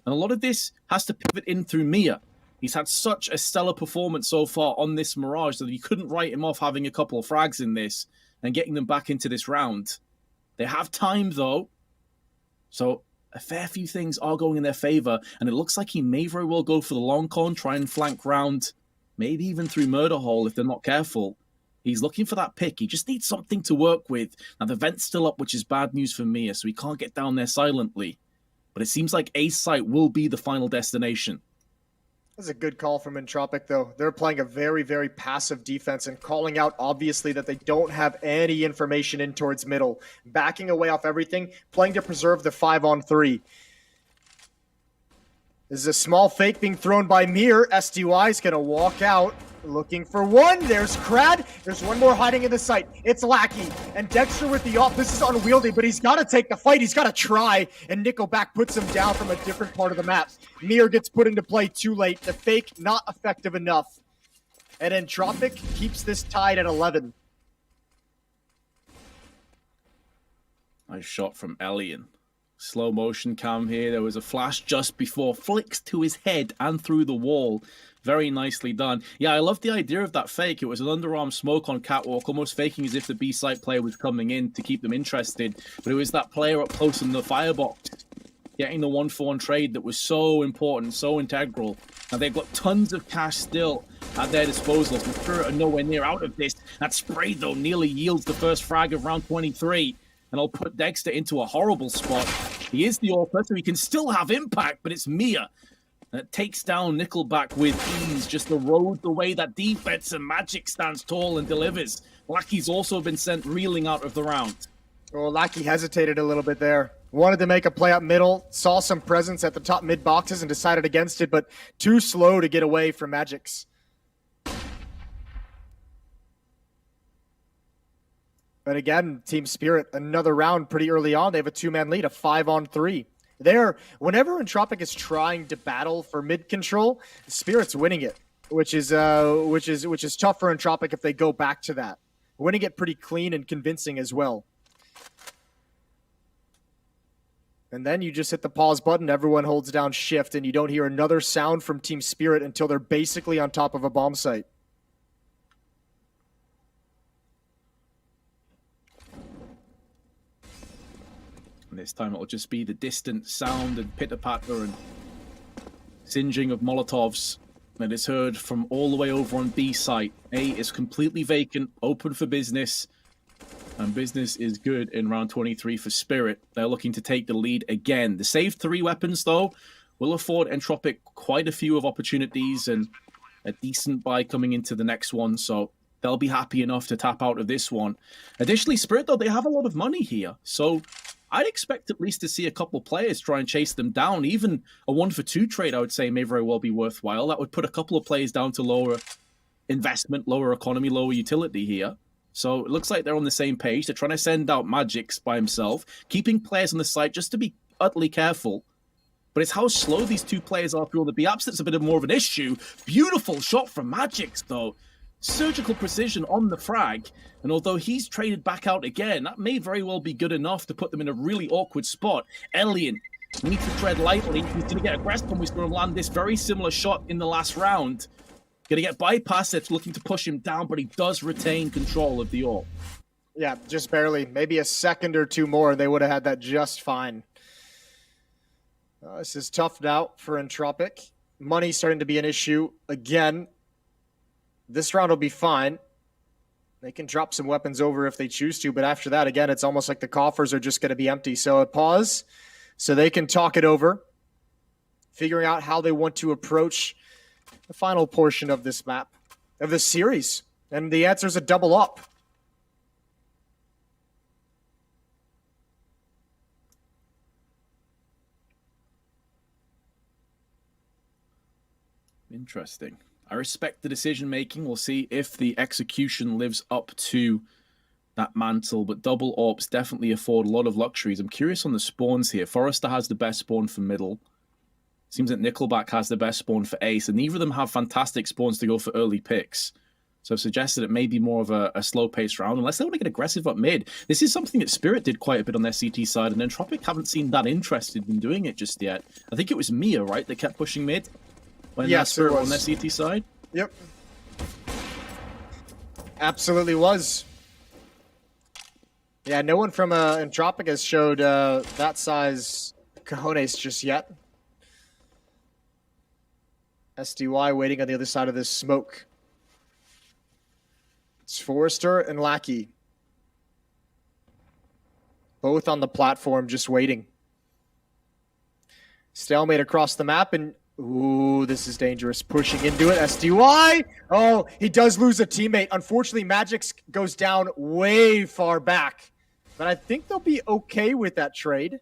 And a lot of this has to pivot in through Mia. He's had such a stellar performance so far on this Mirage that you couldn't write him off having a couple of frags in this and getting them back into this round. They have time, though, so a fair few things are going in their favor, and it looks like he may very well go for the long con, try and flank round, maybe even through Murder Hole if they're not careful. He's looking for that pick. He just needs something to work with. Now, the vent's still up, which is bad news for Mia, so he can't get down there silently. But it seems like A site will be the final destination. That's a good call from Entropiq, though. They're playing a very, very passive defense and calling out, obviously, that they don't have any information in towards middle. Backing away off everything, playing to preserve the 5-on-3. This is a small fake being thrown by Mir. SDY is going to walk out. Looking for one. There's Krad. There's one more hiding in the site. It's Lackey. And Dexter with the off. This is unwieldy, but he's got to take the fight. He's got to try. And Nickelback puts him down from a different part of the map. Mir gets put into play too late. The fake not effective enough. And Entropiq keeps this tied at 11. Nice shot from Elian. Slow motion cam here. There was a flash just before. Flicks to his head and through the wall. Very nicely done. Yeah, I love the idea of that fake. It was an underarm smoke on catwalk, almost faking as if the B-site player was coming in to keep them interested. But it was that player up close in the firebox getting the 1-for-1 trade that was so important, so integral. And they've got tons of cash still at their disposal. The Spirit are nowhere near out of this. That spray, though, nearly yields the first frag of round 23. And I'll put Dexter into a horrible spot. He is the AWPer, so he can still have impact, but it's Mia that takes down Nickelback with ease, just erode the way that defense and Magic stands tall and delivers. Lackey's also been sent reeling out of the round. Well, Lackey hesitated a little bit there. Wanted to make a play up middle, saw some presence at the top mid boxes and decided against it, but too slow to get away from Magic's. But again, Team Spirit, another round pretty early on. They have a 2-man lead, a 5-on-3. There, whenever Entropiq is trying to battle for mid control, Spirit's winning it, which is tough for Entropiq if they go back to that. Winning it pretty clean and convincing as well. And then you just hit the pause button, everyone holds down shift, and you don't hear another sound from Team Spirit until they're basically on top of a bomb site. And this time it'll just be the distant sound and pitter-patter and singeing of Molotovs that is heard from all the way over on B site. A is completely vacant, open for business, and business is good in round 23 for Spirit. They're looking to take the lead again. The saved 3 weapons, though, will afford Entropiq quite a few of opportunities and a decent buy coming into the next one, so they'll be happy enough to tap out of this one. Additionally, Spirit, though, they have a lot of money here, so I'd expect at least to see a couple players try and chase them down. Even a 1-for-2 trade, I would say, may very well be worthwhile. That would put a couple of players down to lower investment, lower economy, lower utility here. So it looks like they're on the same page. They're trying to send out Magix by himself, keeping players on the site just to be utterly careful. But it's how slow these 2 players are through the B-apps that's a bit more of an issue. Beautiful shot from Magix, though. Surgical precision on the frag, and although he's traded back out again, that may very well be good enough to put them in a really awkward spot. Elian needs to tread lightly. He's going to get aggressive, and we're going to land this very similar shot in the last round. Going to get bypassed. It's looking to push him down, but he does retain control of the AWP. Yeah, just barely. Maybe a second or 2 more, and they would have had that just fine. This is tough now for Entropiq. Money starting to be an issue again. This round will be fine. They can drop some weapons over if they choose to, but after that, again, it's almost like the coffers are just going to be empty. So a pause so they can talk it over, figuring out how they want to approach the final portion of this map, of this series. And the answer is a double up. Interesting. I respect the decision-making. We'll see if the execution lives up to that mantle, but double AWPs definitely afford a lot of luxuries. I'm curious on the spawns here. Forrester has the best spawn for middle. Seems that Nickelback has the best spawn for ace, and neither of them have fantastic spawns to go for early picks. So I've suggested it may be more of a slow-paced round, unless they want to get aggressive up mid. This is something that Spirit did quite a bit on their CT side, and Entropiq haven't seemed that interested in doing it just yet. I think it was Mia, right, that kept pushing mid? When yes, Spirit on their CT side? Yep. Absolutely was. Yeah, no one from Entropiq has showed that size cojones just yet. SDY waiting on the other side of this smoke. It's Forrester and Lackey. Both on the platform, just waiting. Stalemate across the map, and ooh, this is dangerous. Pushing into it, SDY. Oh, he does lose a teammate. Unfortunately, Magix goes down way far back. But I think they'll be okay with that trade.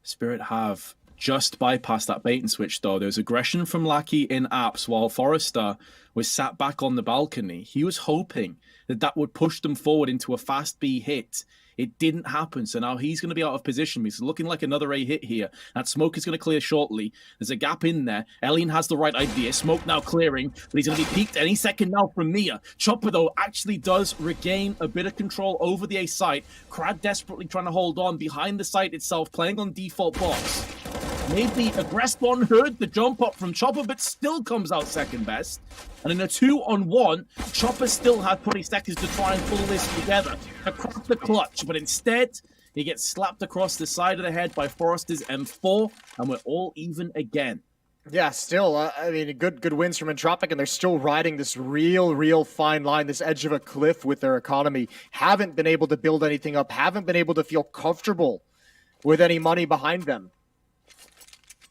Spirit have just bypassed that bait and switch, though. There was aggression from Lackey in apps while Forrester was sat back on the balcony. He was hoping that that would push them forward into a fast B hit. It didn't happen, so now he's going to be out of position. He's looking like another A hit here. That smoke is going to clear shortly. There's a gap in there. Alien has the right idea. Smoke now clearing, but he's going to be peaked any second now from Mia. Chopper, though, actually does regain a bit of control over the A site. Crad desperately trying to hold on behind the site itself, playing on default box. Maybe Aggressbon heard the jump up from Chopper, but still comes out second best. And in a 2-on-1, Chopper still had 20 seconds to try and pull this together to crack the clutch, but instead, he gets slapped across the side of the head by Forrester's M4, and we're all even again. Yeah, still, I mean, good wins from Entropiq, and they're still riding this real fine line, this edge of a cliff with their economy. Haven't been able to build anything up, haven't been able to feel comfortable with any money behind them.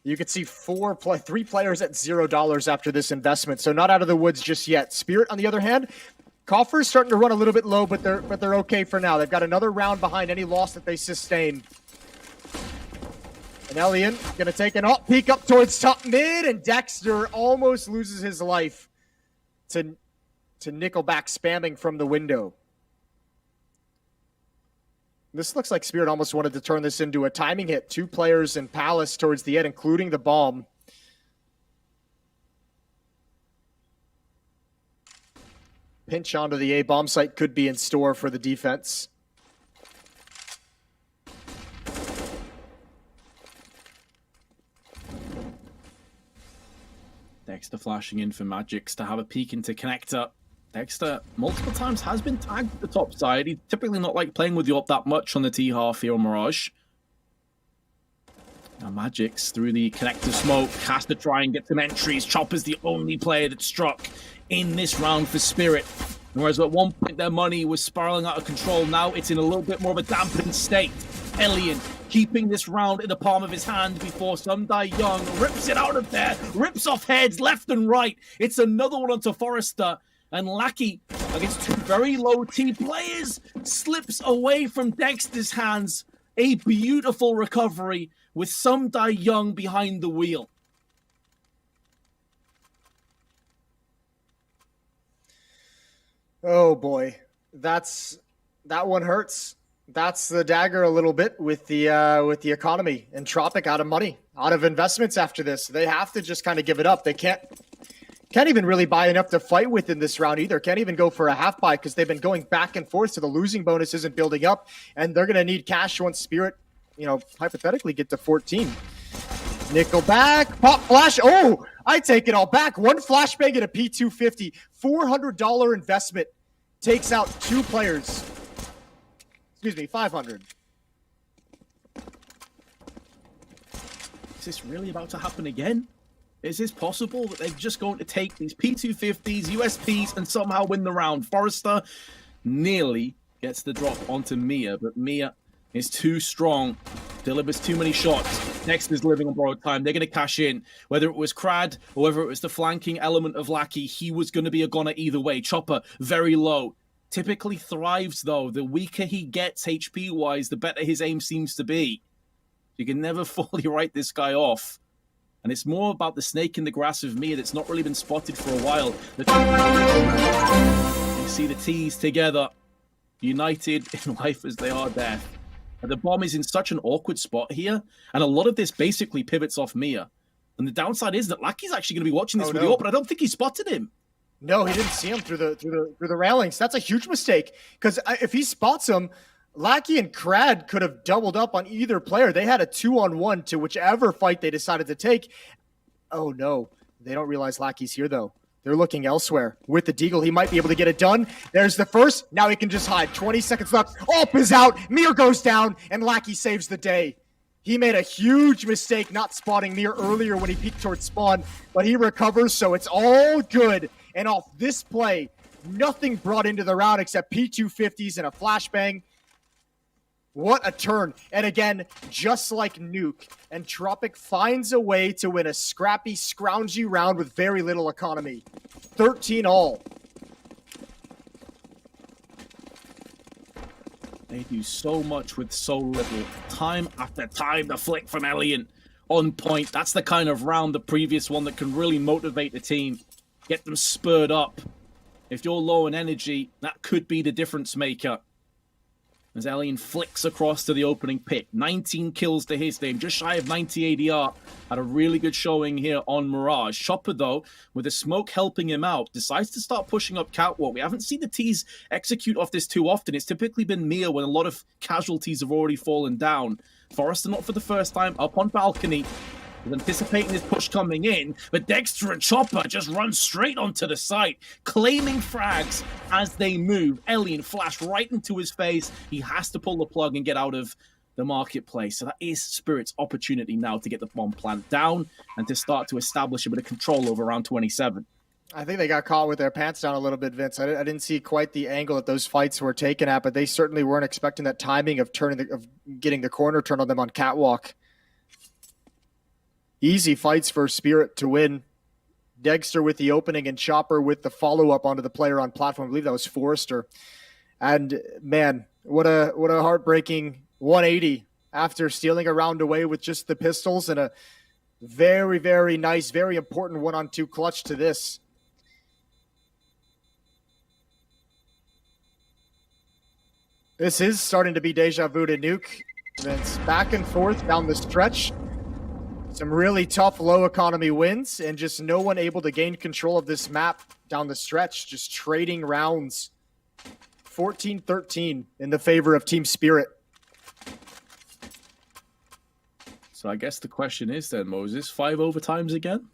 You could see three players at $0 after this investment, so not out of the woods just yet. Spirit, on the other hand, Coffer's starting to run a little bit low, but they're okay for now. They've got another round behind any loss that they sustain. And Alien gonna take an peek up towards top mid, and Dexter almost loses his life to Nickelback spamming from the window. This looks like Spirit almost wanted to turn this into a timing hit. 2 players in Palace towards the end, including the bomb. Pinch onto the A bomb site could be in store for the defense. Dexter flashing in for Magix to have a peek into connector. Dexter multiple times has been tagged at the top side. He's typically not like playing with you up that much on the T half here on Mirage. Now Magix through the connector smoke has to try and get some entries. Chopper's the only player that struck in this round for Spirit. Whereas at one point their money was spiraling out of control, now it's in a little bit more of a dampened state. Alien keeping this round in the palm of his hand before Sumdai Young rips it out of there, rips off heads left and right. It's another one onto Forrester. And Lackey, against 2 very low T players, slips away from Dexter's hands. A beautiful recovery with Sumdai Young behind the wheel. Oh boy, that one hurts. That's the dagger a little bit with the economy. Entropiq out of money, out of investments after this. They have to just kind of give it up. They can't even really buy enough to fight with in this round either. Can't even go for a half buy because they've been going back and forth, so the losing bonus isn't building up, and they're going to need cash once Spirit, hypothetically get to 14. Nickelback, pop flash. Oh, I take it all back. 1 flashbang at a P250. $400 investment takes out 2 players. Excuse me, 500. Is this really about to happen again? Is this possible that they're just going to take these P250s, USPs, and somehow win the round? Forrester nearly gets the drop onto Mia, but Mia is too strong, delivers too many shots. Dexter's living on borrowed time. They're going to cash in. Whether it was Crad or whether it was the flanking element of Lackey, he was going to be a goner either way. Chopper, very low. Typically thrives, though. The weaker he gets HP-wise, the better his aim seems to be. You can never fully write this guy off. And it's more about the snake in the grass of Mia that's not really been spotted for a while. You see the T's together, united in life as they are death. And the bomb is in such an awkward spot here, and a lot of this basically pivots off Mia. And the downside is that Lackey's actually going to be watching this with the AWP, but I don't think he spotted him. No, he didn't see him through the railings. That's a huge mistake, because if he spots him, Lackey and Crad could have doubled up on either player. They had a 2-on-1 to whichever fight they decided to take. Oh no, they don't realize Lackey's here though. They're looking elsewhere. With the Deagle, he might be able to get it done. There's the first. Now he can just hide. 20 seconds left. Alp is out. Mir goes down, and Lackey saves the day. He made a huge mistake not spotting Mir earlier when he peeked towards spawn, but he recovers, so it's all good. And off this play, nothing brought into the round except P250s and a flashbang. What a turn. And again, just like Nuke, Entropiq finds a way to win a scrappy, scroungy round with very little economy. 13 all. They do so much with so little. Time after time, the flick from Elian on point. That's the kind of round, the previous one, that can really motivate the team, get them spurred up. If you're low on energy, that could be the difference maker. As Elian flicks across to the opening pick. 19 kills to his name, just shy of 90 ADR. Had a really good showing here on Mirage. Chopper, though, with the smoke helping him out, decides to start pushing up Catwalk. We haven't seen the T's execute off this too often. It's typically been Mia when a lot of casualties have already fallen down. Forrester not for the first time, up on balcony. Anticipating this push coming in, but Dexter and Chopper just run straight onto the site, claiming frags as they move. Elian flashed right into his face. He has to pull the plug and get out of the marketplace. So that is Spirit's opportunity now to get the bomb plant down and to start to establish a bit of control over round 27. I think they got caught with their pants down a little bit, Vince. I didn't see quite the angle that those fights were taken at, but they certainly weren't expecting that timing of getting the corner turn on them on Catwalk. Easy fights for Spirit to win. Dexter with the opening and Chopper with the follow-up onto the player on platform. I believe that was Forrester. And man, what a heartbreaking 180 after stealing a round away with just the pistols and a very, very nice, very important 1-on-2 clutch to this. This is starting to be deja vu to Nuke. Vince, back and forth down the stretch. Some really tough low economy wins and just no one able to gain control of this map down the stretch, just trading rounds. 14-13 in the favor of Team Spirit. So I guess the question is then, Moses, 5 overtimes again?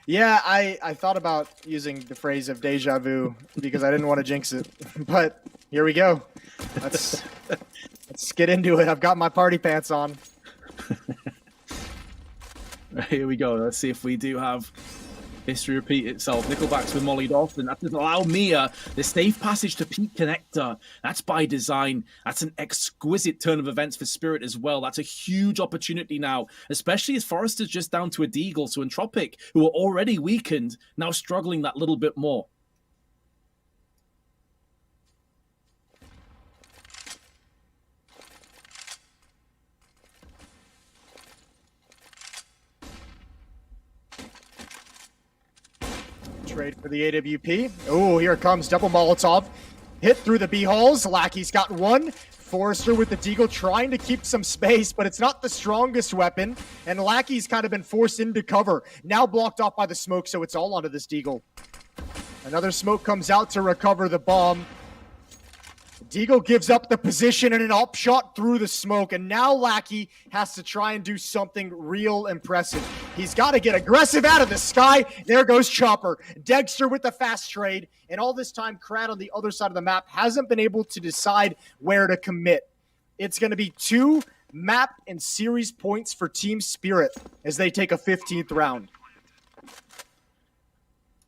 Yeah, I thought about using the phrase of deja vu because I didn't want to jinx it, but here we go. Let's get into it. I've got my party pants on. Here we go. Let's see if we do have history repeat itself. Nickelback's been mollied off, and that doesn't allow Mia the safe passage to Peak Connector. That's by design. That's an exquisite turn of events for Spirit as well. That's a huge opportunity now, especially as Forrester's just down to a Deagle. So Entropiq, who are already weakened, now struggling that little bit more. Trade for the AWP. Oh, here it comes. Double Molotov. Hit through the B-halls. Lackey's got one. Forrester with the Deagle trying to keep some space, but it's not the strongest weapon. And Lackey's kind of been forced into cover. Now blocked off by the smoke, so it's all onto this Deagle. Another smoke comes out to recover the bomb. Deagle gives up the position and an up shot through the smoke, and now Lackey has to try and do something real impressive. He's got to get aggressive out of the sky. There goes Chopper. Dexter with the fast trade, and all this time, Krat on the other side of the map hasn't been able to decide where to commit. It's going to be 2 map and series points for Team Spirit as they take a 15th round.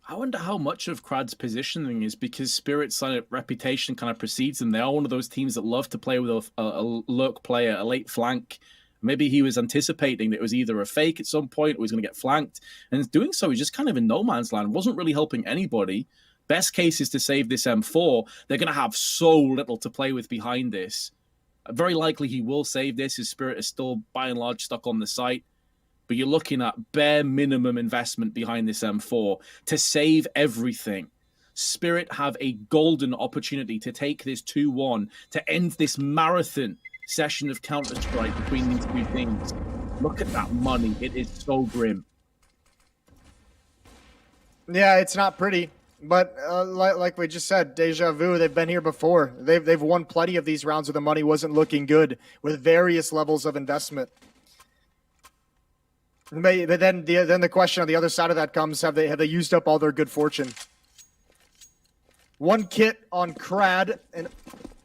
I wonder how much of Krad's positioning is because Spirit's reputation kind of precedes them. They are one of those teams that love to play with a lurk player, a late flank. Maybe he was anticipating that it was either a fake at some point or he's going to get flanked. And in doing so, he's just kind of in no man's land. Wasn't really helping anybody. Best case is to save this M4. They're going to have so little to play with behind this. Very likely he will save this. His Spirit is still, by and large, stuck on the site. But you're looking at bare minimum investment behind this M4 to save everything. Spirit have a golden opportunity to take this 2-1, to end this marathon session of Counter-Strike between these two teams. Look at that money. It is so grim. Yeah, it's not pretty. But like we just said, deja vu, they've been here before. They've won plenty of these rounds where the money wasn't looking good with various levels of investment. But then the question on the other side of that comes: have they used up all their good fortune? One kit on Crad, and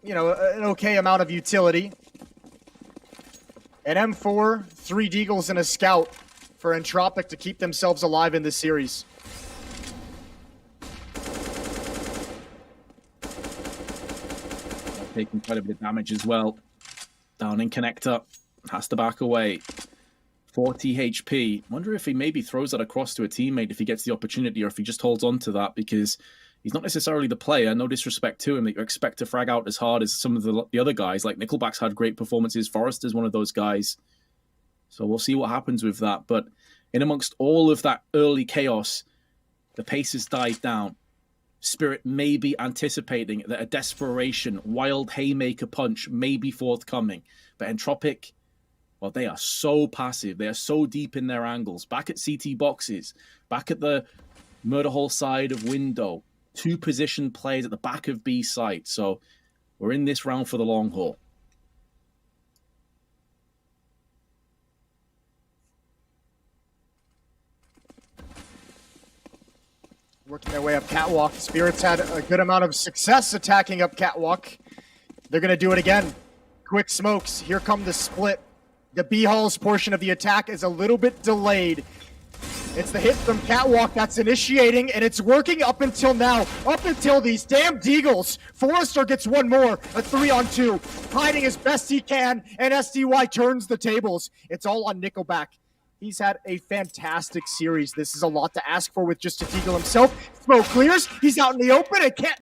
an okay amount of utility. An M4, 3 Deagles, and a Scout for Entropiq to keep themselves alive in this series. Taking quite a bit of damage as well. Down in connector. Has to back away. 40 HP. Wonder if he maybe throws that across to a teammate if he gets the opportunity, or if he just holds on to that, because he's not necessarily the player, no disrespect to him, that you expect to frag out as hard as some of the other guys. Like Nickelback's had great performances. Forrester's one of those guys. So we'll see what happens with that. But in amongst all of that early chaos, the pace has died down. Spirit may be anticipating that a desperation, wild haymaker punch may be forthcoming. But Entropiq, well, they are so passive. They are so deep in their angles. Back at CT boxes, back at the murder hole side of window. 2 position plays at the back of B site. So we're in this round for the long haul. Working their way up Catwalk. Spirits had a good amount of success attacking up Catwalk. They're going to do it again. Quick smokes. Here come the split. The B-Halls portion of the attack is a little bit delayed. It's the hit from Catwalk that's initiating, and it's working up until now. Up until these damn Deagles. Forrester gets one more, a 3-on-2. Hiding as best he can, and SDY turns the tables. It's all on Nickelback. He's had a fantastic series. This is a lot to ask for with just a Deagle himself. Smoke clears. He's out in the open and can't